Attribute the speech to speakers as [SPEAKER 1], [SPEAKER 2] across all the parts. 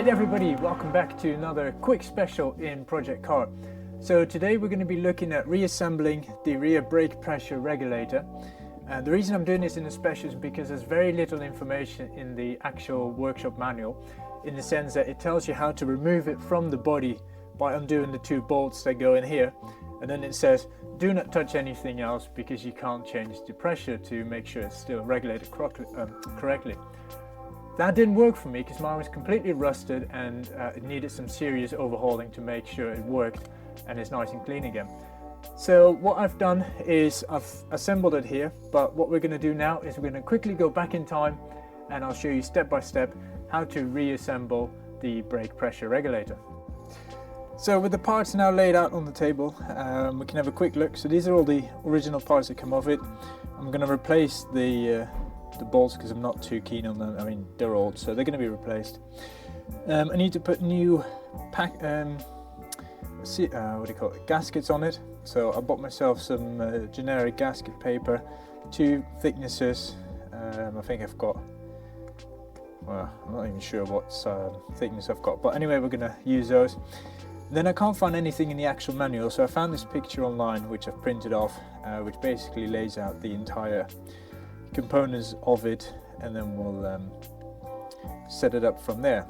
[SPEAKER 1] Hey everybody, welcome back to another quick special in Project C.A.R. So today we're going to be looking at reassembling the rear brake pressure regulator. And the reason I'm doing this in a special is because there's very little information in the actual workshop manual, in the sense that it tells you how to remove it from the body by undoing the two bolts that go in here, and then it says do not touch anything else because you can't change the pressure to make sure it's still regulated correctly. That didn't work for me because mine was completely rusted and it needed some serious overhauling to make sure it worked and it's nice and clean again. So what I've done is I've assembled it here, but what we're going to do now is we're going to quickly go back in time and I'll show you step by step how to reassemble the brake pressure regulator. So with the parts now laid out on the table, we can have a quick look. So these are all the original parts that come off it. I'm going to replace the bolts because I'm not too keen on them. I mean, they're old, so they're going to be replaced. I need to put new gaskets on it. So I bought myself some generic gasket paper, two thicknesses. I think I've got, well, I'm not even sure what thickness I've got, but anyway, we're going to use those. Then I can't find anything in the actual manual, so I found this picture online which I've printed off, which basically lays out the entire components of it, and then we'll set it up from there.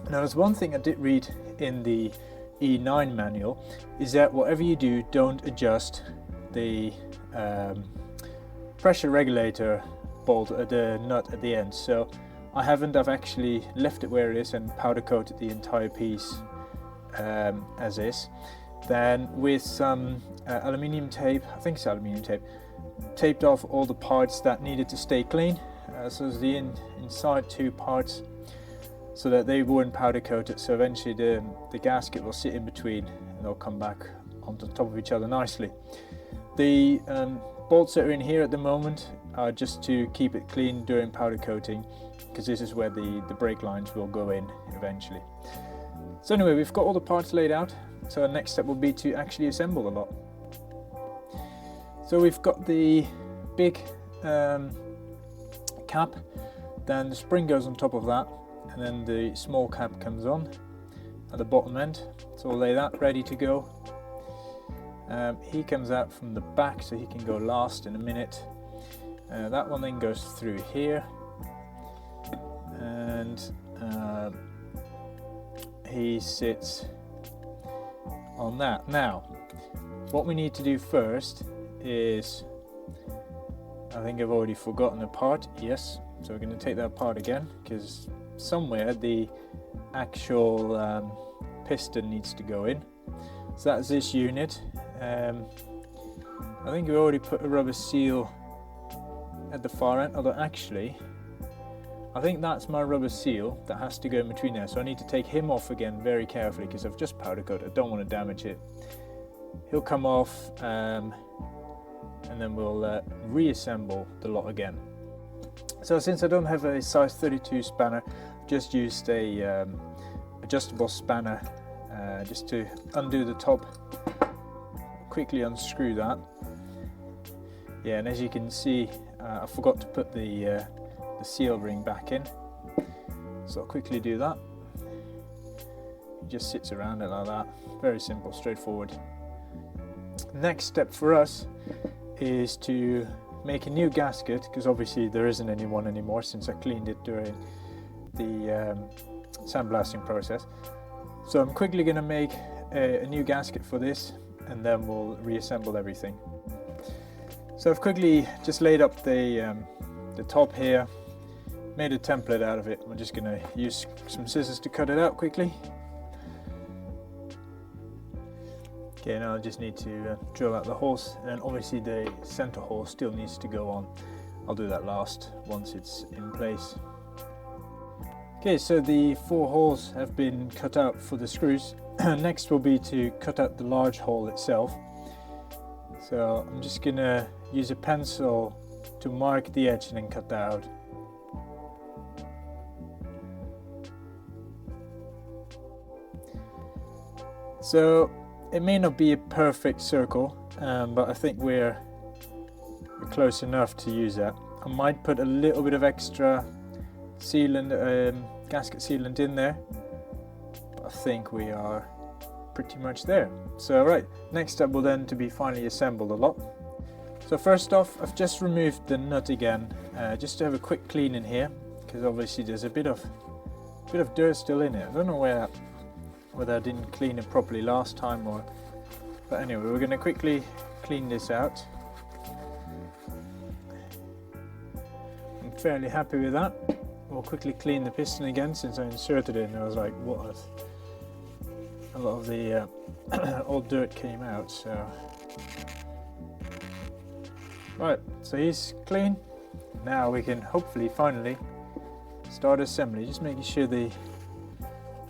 [SPEAKER 1] Now, there's one thing I did read in the E9 manual, is that whatever you do, don't adjust the pressure regulator bolt at the nut at the end. So I've actually left it where it is and powder coated the entire piece as is. Then with some aluminium tape, I think it's aluminium tape, taped off all the parts that needed to stay clean. So there's the inside two parts, so that they weren't powder coated, so eventually the gasket will sit in between and they'll come back onto the top of each other nicely. The bolts that are in here at the moment are just to keep it clean during powder coating, because this is where the brake lines will go in eventually. So anyway, we've got all the parts laid out, so our next step will be to actually assemble the lot. So we've got the big cap, then the spring goes on top of that, and then the small cap comes on at the bottom end. So we'll lay that ready to go. He comes out from the back, so he can go last in a minute. That one then goes through here, and he sits on that. Now, what we need to do first is, I think I've already forgotten a part. Yes, so we're going to take that apart again, because somewhere the actual piston needs to go in. So that's this unit. I think we already put a rubber seal at the far end, although actually I think that's my rubber seal that has to go in between there, so I need to take him off again very carefully because I've just powder coated. I don't want to damage it. He'll come off, and then we'll reassemble the lot again. So since I don't have a size 32 spanner, I've just used a adjustable spanner just to undo the top. Quickly unscrew that. Yeah, and as you can see, I forgot to put the seal ring back in, so I'll quickly do that. It just sits around it like that. Very simple, straightforward. Next step for us is to make a new gasket, because obviously there isn't any one anymore since I cleaned it during the sandblasting process. So I'm quickly going to make a new gasket for this, and then we'll reassemble everything. So I've quickly just laid up the top here, made a template out of it. I'm just going to use some scissors to cut it out quickly. Okay, now I just need to drill out the holes, and obviously the center hole still needs to go on. I'll do that last once it's in place. Okay, so the 4 holes have been cut out for the screws. Next will be to cut out the large hole itself. So I'm just going to use a pencil to mark the edge and then cut that out. So it may not be a perfect circle, but I think we're close enough to use that. I might put a little bit of extra sealant, gasket sealant in there, think we are pretty much there. So right, next step will then to be finally assemble the lot. So first off, I've just removed the nut again, just to have a quick clean in here, because obviously there's a bit of dirt still in it. I don't know whether I didn't clean it properly last time or, but anyway, we're going to quickly clean this out. I'm fairly happy with that. We'll quickly clean the piston again since I inserted it and I was like, what? A lot of the old dirt came out, so. Right, so he's clean. Now we can hopefully finally start assembly. Just making sure the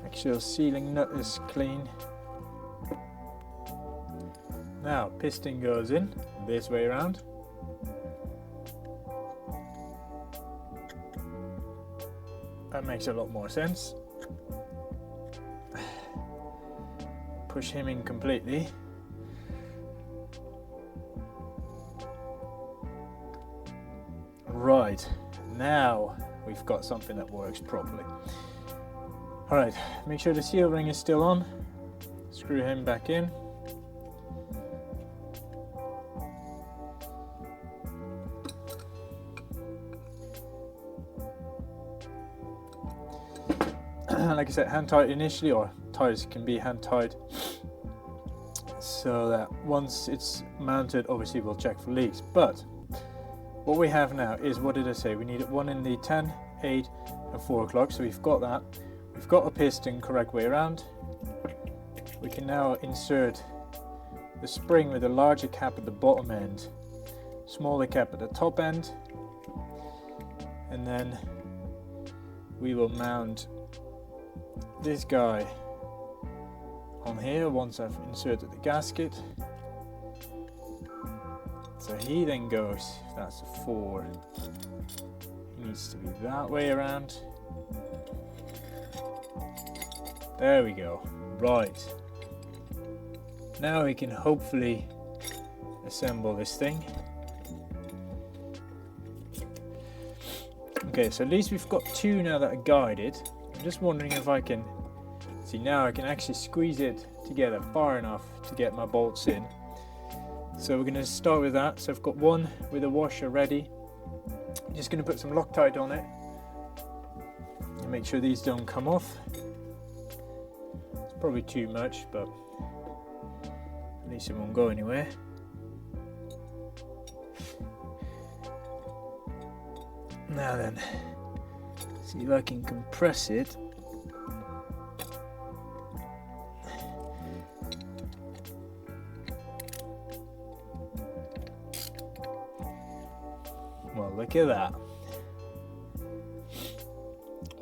[SPEAKER 1] actual sealing nut is clean. Now piston goes in this way around. That makes a lot more sense. Push him in completely. Right, now we've got something that works properly. Alright, make sure the seal ring is still on. Screw him back in. Like I said, hand tight initially, or tires can be hand tied, so that once it's mounted, obviously we'll check for leaks. But what we have now is, what did I say? We need one in the 10, 8 and 4 o'clock, so we've got that. We've got a piston correct way around. We can now insert the spring with a larger cap at the bottom end, smaller cap at the top end, and then we will mount this guy on here once I've inserted the gasket. So he then goes, if that's a 4, he needs to be that way around. There we go. Right. Now we can hopefully assemble this thing. Okay, so at least we've got 2 now that are guided. I'm just wondering if I can, see now I can actually squeeze it together far enough to get my bolts in. So we're going to start with that. So I've got one with a washer ready. I'm just going to put some Loctite on it and make sure these don't come off. It's probably too much, but at least it won't go anywhere. Now then, see if I can compress it. Well, look at that.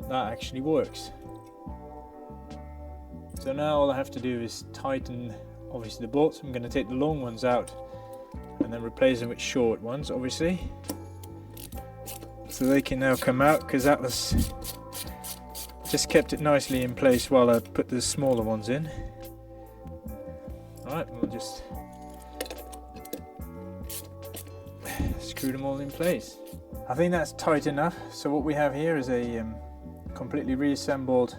[SPEAKER 1] That actually works. So now all I have to do is tighten, obviously, the bolts. I'm going to take the long ones out and then replace them with short ones, obviously. So they can now come out, because that was just kept it nicely in place while I put the smaller ones in. Alright, we'll just screw them all in place. I think that's tight enough. So what we have here is a completely reassembled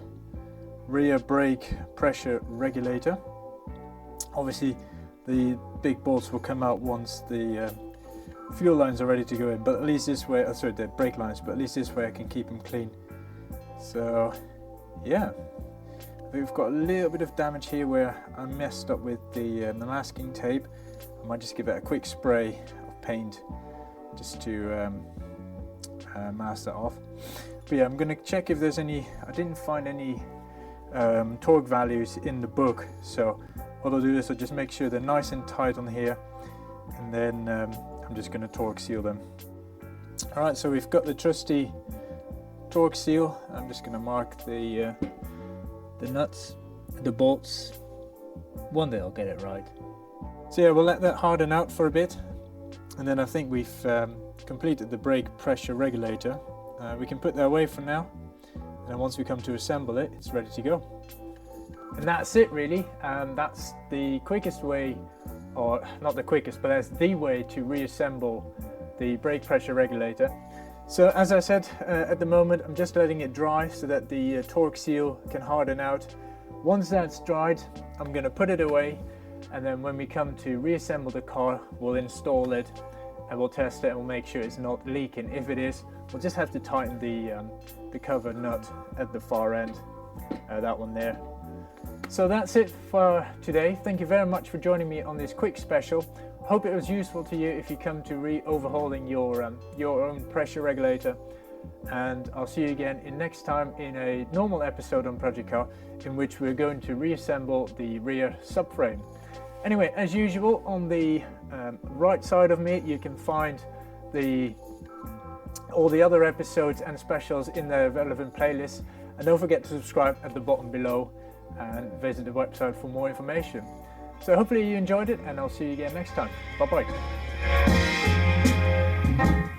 [SPEAKER 1] rear brake pressure regulator. Obviously the big bolts will come out once the fuel lines are ready to go in, but at least this way, sorry, the brake lines, but at least this way I can keep them clean. So yeah, we've got a little bit of damage here where I messed up with the masking tape. I might just give it a quick spray of paint just to mask that off. But yeah, I'm going to check if there's any, I didn't find any torque values in the book, so what I'll do is I'll just make sure they're nice and tight on here, and then I'm just going to torque seal them. Alright, so we've got the trusty torque seal. I'm just going to mark the nuts, the bolts. One day I'll get it right. So yeah, we'll let that harden out for a bit, and then I think we've completed the brake pressure regulator. We can put that away for now, and then once we come to assemble it, it's ready to go. And that's it really. That's the quickest way, or not the quickest, but that's the way to reassemble the brake pressure regulator. So as I said, at the moment I'm just letting it dry so that the torque seal can harden out. Once that's dried, I'm going to put it away, and then when we come to reassemble the car, we'll install it and we'll test it and we'll make sure it's not leaking. If it is, we'll just have to tighten the cover nut at the far end, that one there. So that's it for today. Thank you very much for joining me on this quick special. Hope it was useful to you if you come to overhauling your own pressure regulator. And I'll see you again next time in a normal episode on Project C.A.R, in which we're going to reassemble the rear subframe. Anyway, as usual, on the right side of me you can find all the other episodes and specials in the relevant playlists, and don't forget to subscribe at the bottom below and visit the website for more information. So hopefully you enjoyed it, and I'll see you again next time. Bye bye.